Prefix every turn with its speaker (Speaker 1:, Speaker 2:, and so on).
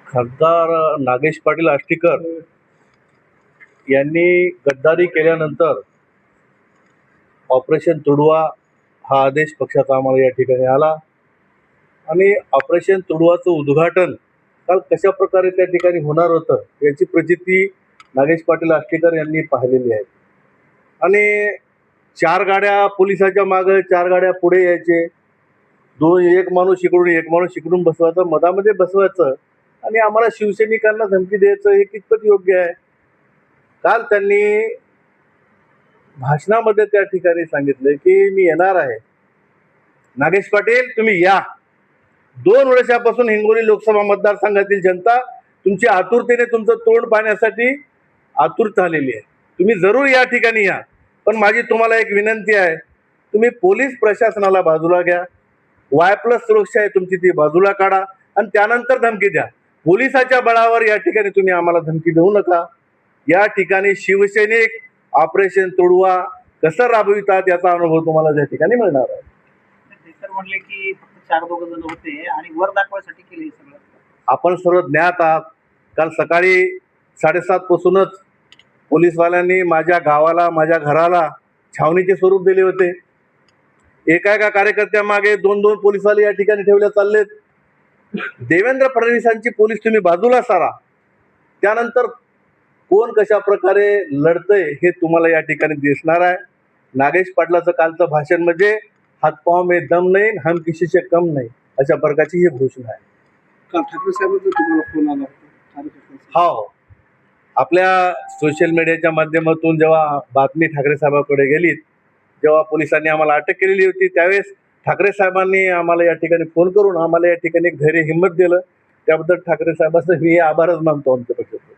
Speaker 1: खासदार नागेश पाटील आष्टीकर यांनी गद्दारी केल्यानंतर ऑपरेशन तुडवा हा आदेश पक्षाचा आम्हाला या ठिकाणी आला आणि ऑपरेशन तुडवाचं उद्घाटन काल कशा प्रकारे त्या ठिकाणी होणार होतं याची प्रचिती नागेश पाटील आष्टीकर यांनी पाहिलेली आहे. आणि 4 गाड्या पोलिसाच्या मागे, 4 गाड्या पुढे यायचे, एक माणूस इकडून बसवायचं, मधामध्ये बसवायचं आणि आम्हाला शिवसैनिकांना धमकी द्यायचं हे कितपत योग्य आहे. काल त्यांनी भाषणामध्ये त्या ठिकाणी सांगितलं की मी येणार आहे. नागेश पाटील तुम्ही या. 2 वर्षापासून हिंगोली लोकसभा मतदारसंघातील जनता तुमची आतुरतेने तुमचं तोंड पाहण्यासाठी आतुर झालेली आहे. तुम्ही जरूर या ठिकाणी या. पण माझी तुम्हाला एक विनंती आहे, तुम्ही पोलीस प्रशासनाला बाजूला घ्या. Y+ सुरक्षा आहे तुमची ती बाजूला काढा आणि त्यानंतर धमकी द्या. पोलिसाच्या बळावर या ठिकाणी तुम्ही आम्हाला धमकी देऊ नका. या ठिकाणी शिवसैनिक ऑपरेशन तुडवा कसं राबवितात याचा अनुभव तुम्हाला त्या ठिकाणी मिळणार आहे.
Speaker 2: ते म्हणले की फक्त 4 जण होते आणि वर दाखवायसाठी केले सगळं.
Speaker 1: आपण सर्व ज्ञात आहात. काल सकाळी 7:30 पासूनच पोलीसवाल्यांनी माझ्या गावाला, माझ्या घराला छावणीचे स्वरूप दिले होते. एका कार्यकर्त्यामागे 2-2 पोलीसवाले या ठिकाणी ठेवले चाललेत. देवेंद्र फडणवीसांची पोलीस तुम्ही बाजूला सारा. त्यानंतर कोण कशा प्रकारे लढतंय हे तुम्हाला या ठिकाणी दिसणार आहे. नागेश पाटलाचं कालचं भाषण म्हणजे हातपाव में दम नाही, हम किसी से कम नाही अशा प्रकारची ही घोषणा आहे.
Speaker 2: ठाकरे साहेबांचा तुम्हाला फोन आला होता?
Speaker 1: हो, आपल्या सोशल मीडियाच्या माध्यमातून जेव्हा बातमी ठाकरे साहेबांकडे गेली, जेव्हा पोलिसांनी आम्हाला अटक केलेली होती, त्यावेळेस ठाकरे साहेबांनी आम्हाला या ठिकाणी फोन करून आम्हाला या ठिकाणी एक धैर्य हिंमत दिलं. त्याबद्दल ठाकरे साहेबांचं मी आभारच मानतो आमच्या पक्षाचे.